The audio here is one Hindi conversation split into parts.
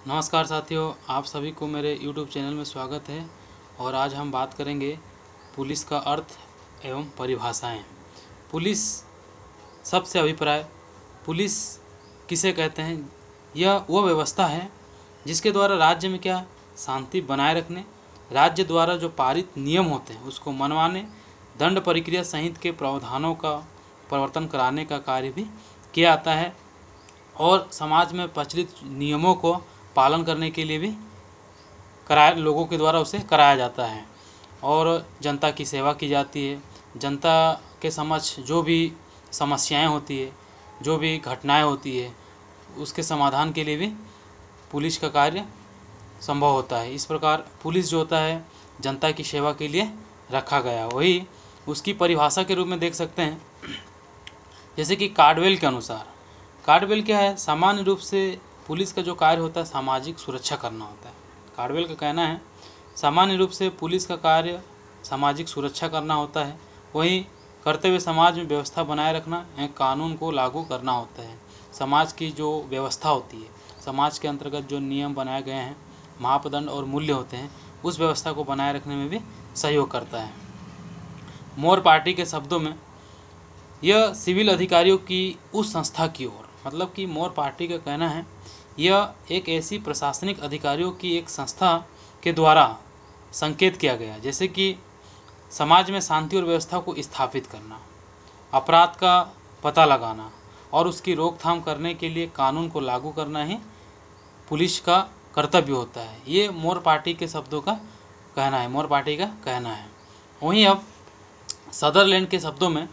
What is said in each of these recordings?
नमस्कार साथियों, आप सभी को मेरे YouTube चैनल में स्वागत है। और आज हम बात करेंगे पुलिस का अर्थ एवं परिभाषाएं। पुलिस शब्द से अभिप्राय, पुलिस किसे कहते हैं? यह वह व्यवस्था है जिसके द्वारा राज्य में क्या शांति बनाए रखने, राज्य द्वारा जो पारित नियम होते हैं उसको मनवाने, दंड प्रक्रिया सहित के प्रावधानों का प्रवर्तन कराने का कार्य भी किया जाता है और समाज में प्रचलित नियमों को पालन करने के लिए भी लोगों के द्वारा उसे कराया जाता है। और जनता की सेवा की जाती है। जनता के समक्ष जो भी समस्याएं होती है, जो भी घटनाएं होती है, उसके समाधान के लिए भी पुलिस का कार्य संभव होता है। इस प्रकार पुलिस जो होता है जनता की सेवा के लिए रखा गया। वही उसकी परिभाषा के रूप में देख सकते हैं, जैसे कि कार्डवेल के अनुसार। कार्डवेल क्या है? सामान्य रूप से पुलिस का जो कार्य होता है सामाजिक सुरक्षा करना होता है। कार्डवेल का कहना है सामान्य रूप से पुलिस का कार्य सामाजिक सुरक्षा करना होता है। वहीं करते हुए समाज में व्यवस्था बनाए रखना या कानून को लागू करना होता है। समाज की जो व्यवस्था होती है, समाज के अंतर्गत जो नियम बनाए गए हैं, मापदंड और मूल्य होते हैं, उस व्यवस्था को बनाए रखने में भी सहयोग करता है। मोर पार्टी के शब्दों में यह सिविल अधिकारियों की उस संस्था की ओर, मतलब कि मोर पार्टी का कहना है यह एक ऐसी प्रशासनिक अधिकारियों की एक संस्था के द्वारा संकेत किया गया, जैसे कि समाज में शांति और व्यवस्था को स्थापित करना, अपराध का पता लगाना और उसकी रोकथाम करने के लिए कानून को लागू करना ही पुलिस का कर्तव्य होता है। ये मोर पार्टी के शब्दों का कहना है, मोर पार्टी का कहना है। वहीं अब सदरलैंड के शब्दों में,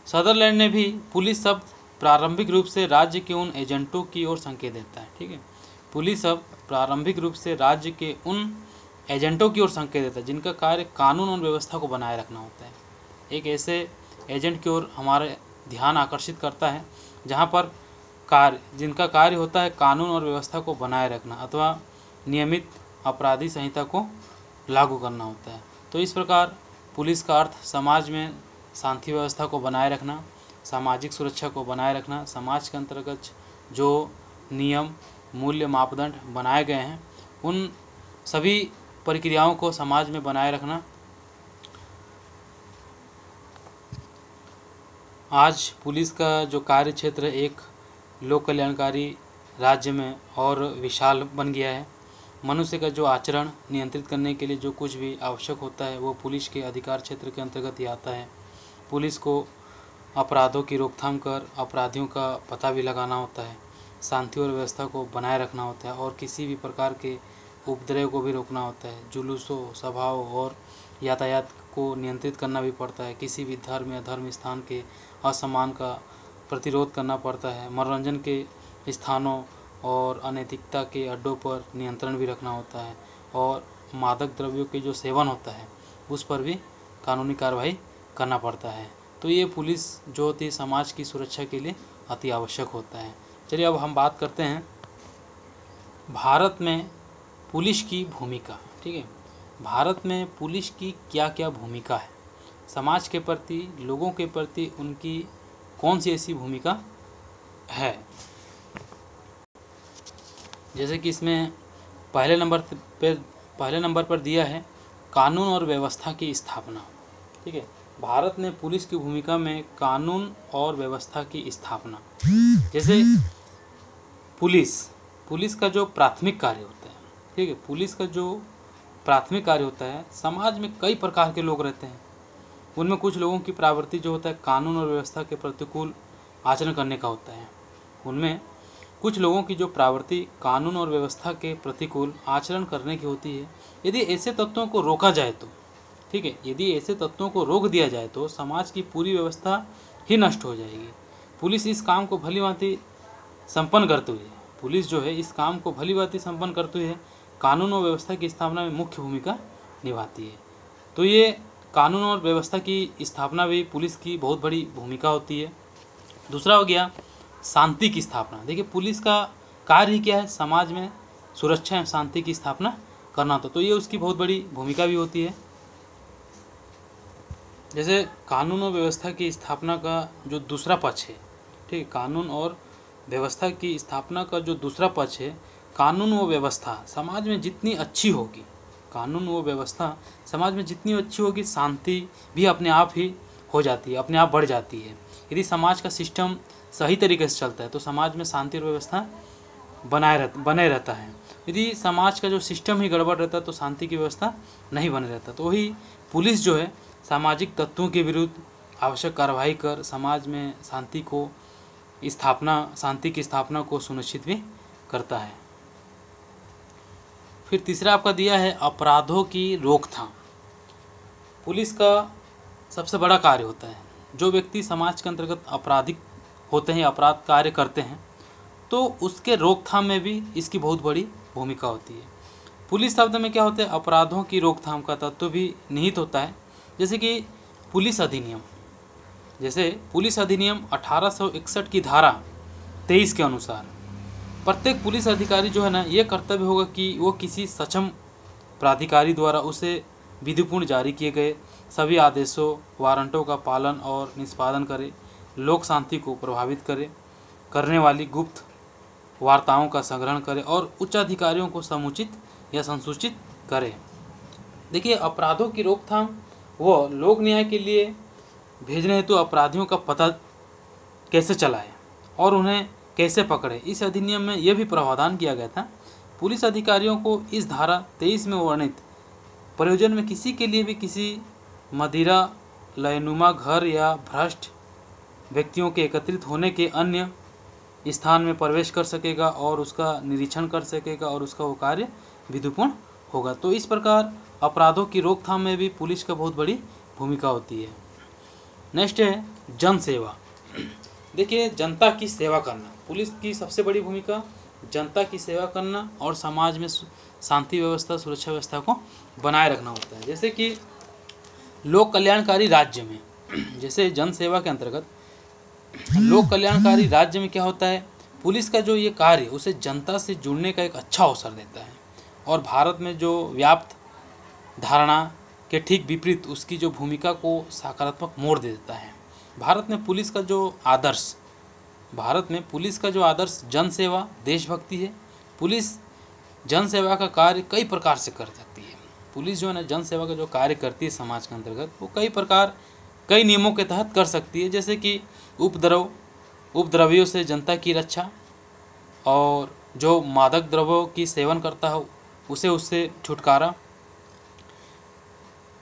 सदरलैंड ने भी पुलिस शब्द प्रारंभिक रूप से राज्य के उन एजेंटों की ओर संकेत देता है। ठीक है, पुलिस अब प्रारंभिक रूप से राज्य के उन एजेंटों की ओर संकेत देता है जिनका कार्य कानून और व्यवस्था को बनाए रखना होता है। एक ऐसे एजेंट की ओर हमारे ध्यान आकर्षित करता है जहां पर जिनका कार्य होता है कानून और व्यवस्था को बनाए रखना अथवा नियमित अपराधी संहिता को लागू करना होता है। तो इस प्रकार पुलिस का अर्थ समाज में शांति व्यवस्था को बनाए रखना, सामाजिक सुरक्षा को बनाए रखना, समाज के अंतर्गत जो नियम, मूल्य, मापदंड बनाए गए हैं उन सभी प्रक्रियाओं को समाज में बनाए रखना। आज पुलिस का जो कार्य क्षेत्र एक लोक कल्याणकारी राज्य में और विशाल बन गया है। मनुष्य का जो आचरण नियंत्रित करने के लिए जो कुछ भी आवश्यक होता है वो पुलिस के अधिकार क्षेत्र के अंतर्गत ही आता है। पुलिस को अपराधों की रोकथाम कर अपराधियों का पता भी लगाना होता है, शांति और व्यवस्था को बनाए रखना होता है और किसी भी प्रकार के उपद्रव को भी रोकना होता है। जुलूसों, सभाओं और यातायात को नियंत्रित करना भी पड़ता है। किसी भी धर्म या धर्म स्थान के असम्मान का प्रतिरोध करना पड़ता है। मनोरंजन के स्थानों और अनैतिकता के अड्डों पर नियंत्रण भी रखना होता है और मादक द्रव्यों के जो सेवन होता है उस पर भी कानूनी कार्रवाई करना पड़ता है। तो ये पुलिस जो होती है समाज की सुरक्षा के लिए अति आवश्यक होता है। चलिए अब हम बात करते हैं भारत में पुलिस की भूमिका। ठीक है, भारत में पुलिस की क्या क्या भूमिका है, समाज के प्रति, लोगों के प्रति उनकी कौन सी ऐसी भूमिका है। जैसे कि इसमें पहले नंबर पर दिया है कानून और व्यवस्था की स्थापना। ठीक है, भारत में पुलिस की भूमिका में कानून और व्यवस्था की स्थापना। जैसे पुलिस का जो प्राथमिक कार्य होता है, ठीक है, पुलिस का जो प्राथमिक कार्य होता है, समाज में कई प्रकार के लोग रहते हैं। उनमें कुछ लोगों की प्रवृत्ति जो होता है कानून और व्यवस्था के प्रतिकूल आचरण करने का होता है। उनमें कुछ लोगों की जो प्रवृत्ति कानून और व्यवस्था के प्रतिकूल आचरण करने की होती है। यदि ऐसे तत्वों को रोका जाए तो, ठीक है, यदि ऐसे तत्वों को रोक दिया जाए तो समाज की पूरी व्यवस्था ही नष्ट हो जाएगी। पुलिस इस काम को भलीभांति संपन्न करते हुए, पुलिस जो है इस काम को भलीभांति संपन्न करते हुए कानून और व्यवस्था की स्थापना में मुख्य भूमिका निभाती है। तो ये कानून और व्यवस्था की स्थापना भी पुलिस की बहुत बड़ी भूमिका होती है। दूसरा हो गया शांति की स्थापना। देखिए पुलिस का कार्य ही क्या है, समाज में सुरक्षा एवं शांति की स्थापना करना होता, तो ये उसकी बहुत बड़ी भूमिका भी होती है। जैसे कानून और व्यवस्था की स्थापना का जो दूसरा पक्ष है, ठीक है, कानून और व्यवस्था की स्थापना का जो दूसरा पक्ष है कानून व व्यवस्था समाज में जितनी अच्छी होगी, कानून व व्यवस्था समाज में जितनी अच्छी होगी, शांति भी अपने आप ही हो जाती है, अपने आप बढ़ जाती है। यदि समाज का सिस्टम सही तरीके से चलता है तो समाज में शांति और व्यवस्था बने रहता है। यदि समाज का जो सिस्टम ही गड़बड़ रहता है तो शांति की व्यवस्था नहीं बने रहता। तो वही पुलिस जो है सामाजिक तत्वों के विरुद्ध आवश्यक कार्रवाई कर समाज में शांति की स्थापना को सुनिश्चित भी करता है। फिर तीसरा आपका दिया है अपराधों की रोकथाम। पुलिस का सबसे बड़ा कार्य होता है, जो व्यक्ति समाज के अंतर्गत आपराधिक होते हैं, अपराध कार्य करते हैं, तो उसके रोकथाम में भी इसकी बहुत बड़ी भूमिका होती है। पुलिस शब्द में क्या होता है, अपराधों की रोकथाम का तत्व भी निहित होता है। जैसे कि पुलिस अधिनियम, जैसे पुलिस अधिनियम 1861 की धारा 23 के अनुसार प्रत्येक पुलिस अधिकारी जो है ना, ये कर्तव्य होगा कि वो किसी सक्षम प्राधिकारी द्वारा उसे विधिपूर्ण जारी किए गए सभी आदेशों वारंटों का पालन और निष्पादन करे, लोक शांति को प्रभावित करने वाली गुप्त वार्ताओं का संग्रहण करे और उच्च अधिकारियों को समुचित या संसूचित करे। देखिए, अपराधों की रोकथाम व लोक न्याय के लिए भेजने हेतु अपराधियों का पता कैसे चलाए और उन्हें कैसे पकड़े, इस अधिनियम में यह भी प्रावधान किया गया था। पुलिस अधिकारियों को इस धारा 23 में वर्णित प्रयोजन में किसी के लिए भी किसी मदिरा लयनुमा घर या भ्रष्ट व्यक्तियों के एकत्रित होने के अन्य स्थान में प्रवेश कर सकेगा और उसका निरीक्षण कर सकेगा और उसका वो कार्य विधिपूर्ण होगा। तो इस प्रकार अपराधों की रोकथाम में भी पुलिस का बहुत बड़ी भूमिका होती है। नेक्स्ट है जन सेवा। देखिए, जनता की सेवा करना, पुलिस की सबसे बड़ी भूमिका जनता की सेवा करना और समाज में शांति व्यवस्था सुरक्षा व्यवस्था को बनाए रखना होता है। जैसे कि लोक कल्याणकारी राज्य में, जैसे जन सेवा के अंतर्गत लोक कल्याणकारी राज्य में क्या होता है, पुलिस का जो ये कार्य उसे जनता से जुड़ने का एक अच्छा अवसर देता है और भारत में जो व्याप्त धारणा के ठीक विपरीत उसकी जो भूमिका को सकारात्मक मोड़ दे देता है। भारत में पुलिस का जो आदर्श जन सेवा देशभक्ति है। पुलिस जन सेवा का कार्य कई प्रकार से कर सकती है। पुलिस जो है ना, जन सेवा का जो कार्य करती है समाज के अंतर्गत, वो कई नियमों के तहत कर सकती है। जैसे कि उपद्रवियों से जनता की रक्षा, और जो मादक द्रव्यों की सेवन करता हो उससे छुटकारा,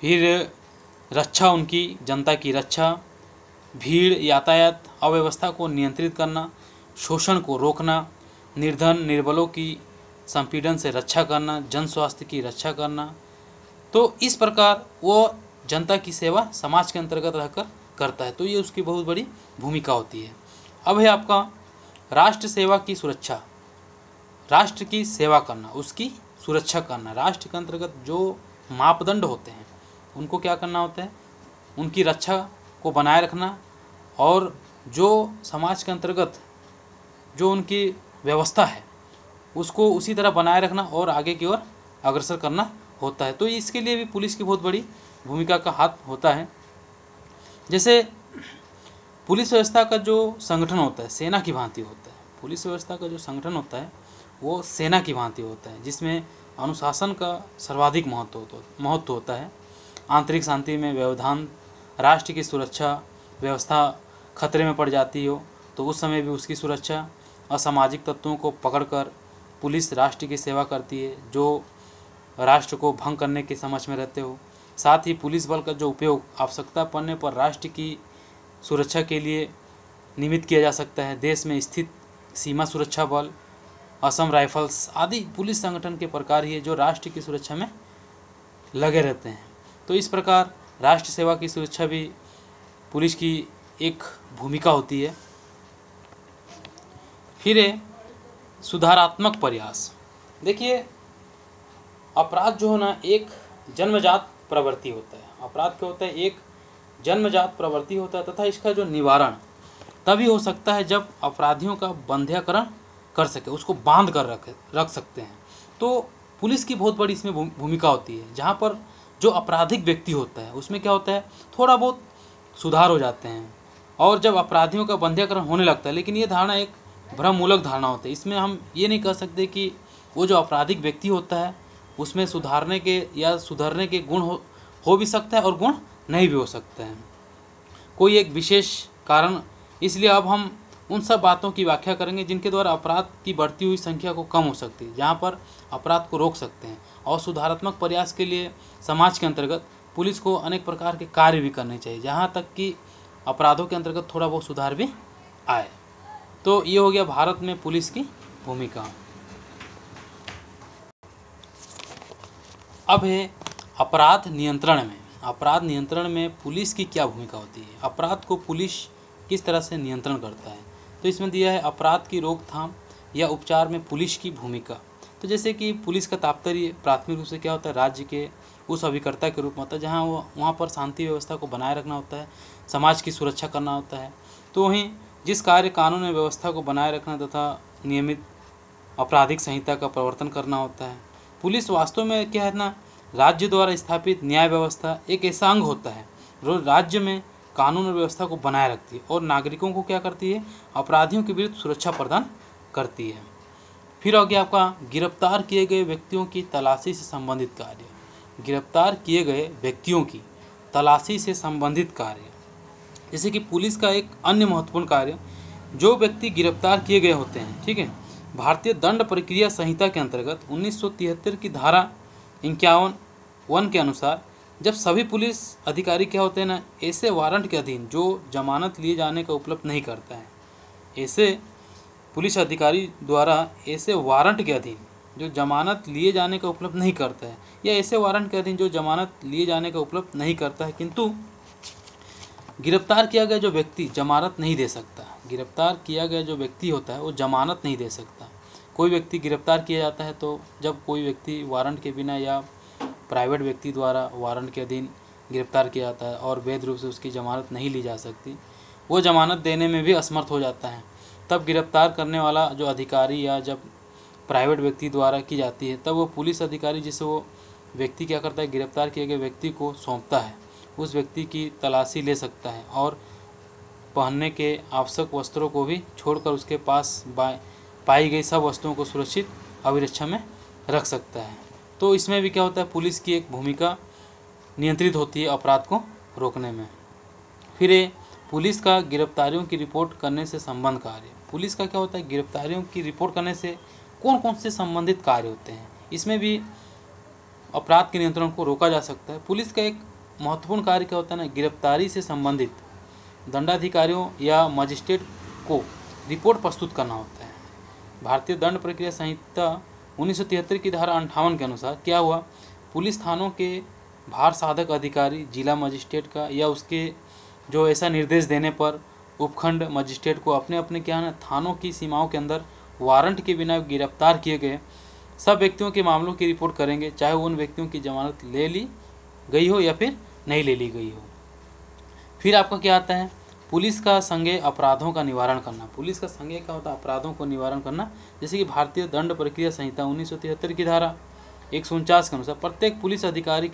फिर रक्षा उनकी जनता की रक्षा, भीड़ यातायात अव्यवस्था को नियंत्रित करना, शोषण को रोकना, निर्धन निर्बलों की संपीड़न से रक्षा करना, जन स्वास्थ्य की रक्षा करना। तो इस प्रकार वो जनता की सेवा समाज के अंतर्गत रहकर करता है। तो ये उसकी बहुत बड़ी भूमिका होती है। अब है आपका राष्ट्र सेवा की सुरक्षा। राष्ट्र की सेवा करना, उसकी सुरक्षा करना, राष्ट्र के अंतर्गत जो मापदंड होते हैं उनको क्या करना होता है, उनकी रक्षा को बनाए रखना और जो समाज के अंतर्गत जो उनकी व्यवस्था है उसको उसी तरह बनाए रखना और आगे की ओर अग्रसर करना होता है। तो इसके लिए भी पुलिस की बहुत बड़ी भूमिका का हाथ होता है। जैसे पुलिस व्यवस्था का जो संगठन होता है सेना की भांति होता है। पुलिस व्यवस्था का जो संगठन होता है वो सेना की भांति होता है, जिसमें अनुशासन का सर्वाधिक महत्व होता है। आंतरिक शांति में व्यवधान, राष्ट्र की सुरक्षा व्यवस्था खतरे में पड़ जाती हो तो उस समय भी उसकी सुरक्षा, असामाजिक तत्वों को पकड़कर पुलिस राष्ट्र की सेवा करती है जो राष्ट्र को भंग करने के समक्ष में रहते हो। साथ ही पुलिस बल का जो उपयोग आवश्यकता पड़ने पर राष्ट्र की सुरक्षा के लिए निमित्त किया जा सकता है। देश में स्थित सीमा सुरक्षा बल, असम राइफल्स आदि पुलिस संगठन के प्रकार ही है जो राष्ट्र की सुरक्षा में लगे रहते हैं। तो इस प्रकार राष्ट्र सेवा की सुरक्षा भी पुलिस की एक भूमिका होती है। फिर है सुधारात्मक प्रयास। देखिए, अपराध जो है ना एक जन्मजात प्रवृत्ति होता है। अपराध क्या होता है, एक जन्मजात प्रवृत्ति होता है तथा इसका जो निवारण तभी हो सकता है जब अपराधियों का बंध्यकरण कर सके, उसको बांध कर रख सकते हैं। तो पुलिस की बहुत बड़ी इसमें भूमिका होती है। जहाँ पर जो आपराधिक व्यक्ति होता है उसमें क्या होता है, थोड़ा बहुत सुधार हो जाते हैं और जब अपराधियों का बंध्यकरण होने लगता है। लेकिन ये धारणा एक भ्रममूलक धारणा होती है। इसमें हम ये नहीं कह सकते कि वो जो आपराधिक व्यक्ति होता है उसमें सुधारने के गुण हो भी सकता है और गुण नहीं भी हो सकता है, कोई एक विशेष कारण। इसलिए अब हम उन सब बातों की व्याख्या करेंगे जिनके द्वारा अपराध की बढ़ती हुई संख्या को कम हो सकती है, जहाँ पर अपराध को रोक सकते हैं। और सुधारात्मक प्रयास के लिए समाज के अंतर्गत पुलिस को अनेक प्रकार के कार्य भी करने चाहिए, जहाँ तक कि अपराधों के अंतर्गत थोड़ा बहुत सुधार भी आए। तो ये हो गया भारत में पुलिस की भूमिका। अब है अपराध नियंत्रण में। अपराध नियंत्रण में पुलिस की क्या भूमिका होती है, अपराध को पुलिस किस तरह से नियंत्रण करता है। तो इसमें दिया है अपराध की रोकथाम या उपचार में पुलिस की भूमिका। तो जैसे कि पुलिस का तात्पर्य प्राथमिक रूप से क्या होता है, राज्य के उस अभिकर्ता के रूप में होता है, जहाँ वहाँ पर शांति व्यवस्था को बनाए रखना होता है, समाज की सुरक्षा करना होता है। तो वहीं जिस कार्य कानून एवं व्यवस्था को बनाए रखना तथा नियमित आपराधिक संहिता का प्रवर्तन करना होता है। पुलिस वास्तव में क्या है ना, राज्य द्वारा स्थापित न्याय व्यवस्था एक ऐसा अंग होता है जो राज्य में कानून और व्यवस्था को बनाए रखती है और नागरिकों को क्या करती है, अपराधियों के विरुद्ध सुरक्षा प्रदान करती है। फिर हो गया आपका गिरफ्तार किए गए व्यक्तियों की तलाशी से संबंधित कार्य। गिरफ्तार किए गए व्यक्तियों की तलाशी से संबंधित कार्य, जैसे कि पुलिस का एक अन्य महत्वपूर्ण कार्य, जो व्यक्ति गिरफ्तार किए गए होते हैं, ठीक है, भारतीय दंड प्रक्रिया संहिता के अंतर्गत 1973 की धारा 51 के अनुसार जब सभी पुलिस अधिकारी क्या होते हैं ना, ऐसे वारंट के अधीन जो जमानत लिए जाने का उपलब्ध नहीं करता है, ऐसे पुलिस अधिकारी द्वारा ऐसे वारंट के अधीन जो जमानत लिए जाने का उपलब्ध नहीं करता है, या ऐसे वारंट के अधीन जो जमानत लिए जाने का उपलब्ध नहीं करता है किंतु गिरफ्तार किया गया जो व्यक्ति जमानत नहीं दे सकता, गिरफ्तार किया गया जो व्यक्ति होता है वो जमानत नहीं दे सकता। कोई व्यक्ति गिरफ्तार किया जाता है तो जब कोई व्यक्ति वारंट के बिना या प्राइवेट व्यक्ति द्वारा वारंट के अधीन गिरफ्तार किया जाता है और वैध रूप से उसकी जमानत नहीं ली जा सकती, वो जमानत देने में भी असमर्थ हो जाता है, तब गिरफ्तार करने वाला जो अधिकारी या जब प्राइवेट व्यक्ति द्वारा की जाती है, तब वो पुलिस अधिकारी जिसे वो व्यक्ति क्या करता है, गिरफ्तार किए गए व्यक्ति को सौंपता है, उस व्यक्ति की तलाशी ले सकता है और पहनने के आवश्यक वस्त्रों को भी छोड़कर उसके पास पाई गई सब वस्तुओं को सुरक्षित अभिरक्षा में रख सकता है। तो इसमें भी क्या होता है, पुलिस की एक भूमिका नियंत्रित होती है अपराध को रोकने में। फिर ये पुलिस का गिरफ्तारियों की रिपोर्ट करने से संबंध कार्य। पुलिस का क्या होता है, गिरफ्तारियों की रिपोर्ट करने से कौन कौन से संबंधित कार्य होते हैं, इसमें भी अपराध के नियंत्रण को रोका जा सकता है। पुलिस का एक महत्वपूर्ण कार्य क्या होता है ना, गिरफ्तारी से संबंधित दंडाधिकारियों या मजिस्ट्रेट को रिपोर्ट प्रस्तुत करना होता है। भारतीय दंड प्रक्रिया संहिता 1973 की धारा 58 के अनुसार क्या हुआ, पुलिस थानों के भार साधक अधिकारी जिला मजिस्ट्रेट का या उसके जो ऐसा निर्देश देने पर उपखंड मजिस्ट्रेट को अपने अपने क्या है थानों की सीमाओं के अंदर वारंट के बिना गिरफ्तार किए गए सब व्यक्तियों के मामलों की रिपोर्ट करेंगे, चाहे उन व्यक्तियों की जमानत ले ली गई हो या फिर नहीं ले ली गई हो। फिर आपका क्या आता है, पुलिस का संज्ञेय अपराधों का निवारण करना। पुलिस का संज्ञेय क्या होता है, अपराधों को निवारण करना। जैसे कि भारतीय दंड प्रक्रिया संहिता 1973 की धारा 149 के अनुसार प्रत्येक पुलिस अधिकारी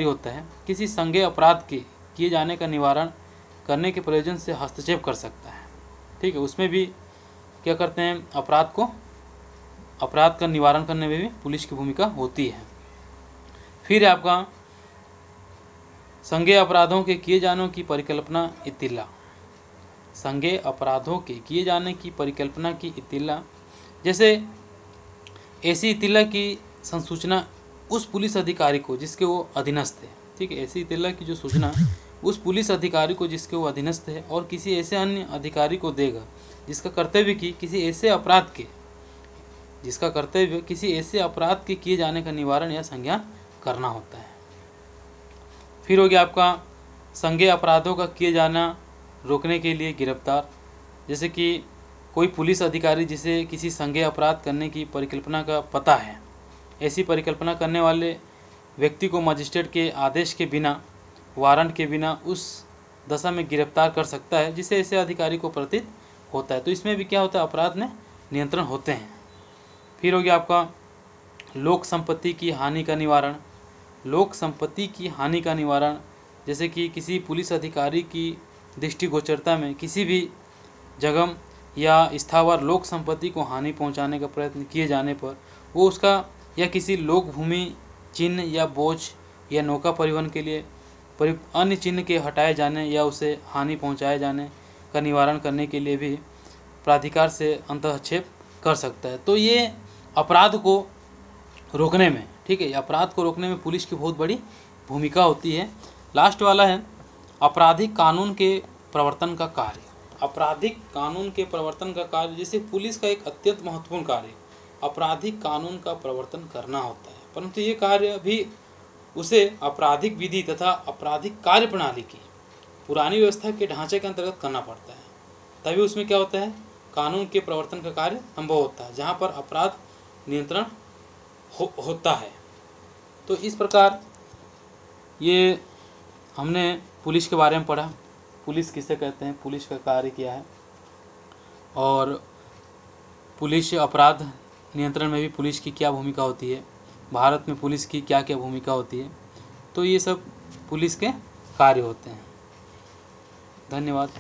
होता है किसी संज्ञेय अपराध के किए जाने का निवारण करने के प्रयोजन से हस्तक्षेप कर सकता है, ठीक है। उसमें भी क्या करते हैं, अपराध का निवारण करने में भी पुलिस की भूमिका होती है। फिर आपका संज्ञेय अपराधों के किए जाने की परिकल्पना इतिला। संज्ञेय अपराधों के किए जाने की परिकल्पना की इतिला, जैसे ऐसी इतिला की संसूचना उस पुलिस अधिकारी को जिसके वो अधीनस्थ है, ठीक है। ऐसी इतिला की जो सूचना उस पुलिस अधिकारी को जिसके वो अधीनस्थ है और किसी ऐसे अन्य अधिकारी को देगा जिसका कर्तव्य किसी ऐसे अपराध के किए जाने का निवारण या संज्ञान करना होता है। फिर हो गया आपका संज्ञेय अपराधों का किए जाना रोकने के लिए गिरफ्तार। जैसे कि कोई पुलिस अधिकारी जिसे किसी संज्ञेय अपराध करने की परिकल्पना का पता है, ऐसी परिकल्पना करने वाले व्यक्ति को मजिस्ट्रेट के आदेश के बिना, वारंट के बिना उस दशा में गिरफ्तार कर सकता है जिसे ऐसे अधिकारी को प्रतीत होता है। तो इसमें भी क्या होता है, अपराध में नियंत्रण होते हैं। फिर हो गया आपका लोक संपत्ति की हानि का निवारण। लोक संपत्ति की हानि का निवारण, जैसे कि किसी पुलिस अधिकारी की दृष्टिगोचरता में किसी भी जगह या स्थावर लोक संपत्ति को हानि पहुंचाने का प्रयत्न किए जाने पर वो उसका या किसी लोक भूमि चिन्ह या बोझ या नौका परिवहन के लिए अन्य चिन्ह के हटाए जाने या उसे हानि पहुंचाए जाने का निवारण करने के लिए भी प्राधिकार से अंतःक्षेप कर सकता है। तो ये अपराध को रोकने में, ठीक है, अपराध को रोकने में पुलिस की बहुत बड़ी भूमिका होती है। लास्ट वाला है आपराधिक कानून के प्रवर्तन का कार्य। आपराधिक कानून के प्रवर्तन का कार्य, जैसे पुलिस का एक अत्यंत महत्वपूर्ण कार्य आपराधिक कानून का प्रवर्तन करना होता है, परंतु ये कार्य भी उसे आपराधिक विधि तथा आपराधिक कार्य प्रणाली की पुरानी व्यवस्था के ढांचे के अंतर्गत करना पड़ता है। तभी उसमें क्या होता है, कानून के प्रवर्तन का कार्य संभव होता है, जहाँ पर अपराध नियंत्रण होता है। तो इस प्रकार ये हमने पुलिस के बारे में पढ़ा, पुलिस किसे कहते हैं, पुलिस का कार्य क्या है, और पुलिस अपराध नियंत्रण में भी पुलिस की क्या भूमिका होती है, भारत में पुलिस की क्या क्या भूमिका होती है। तो ये सब पुलिस के कार्य होते हैं। धन्यवाद।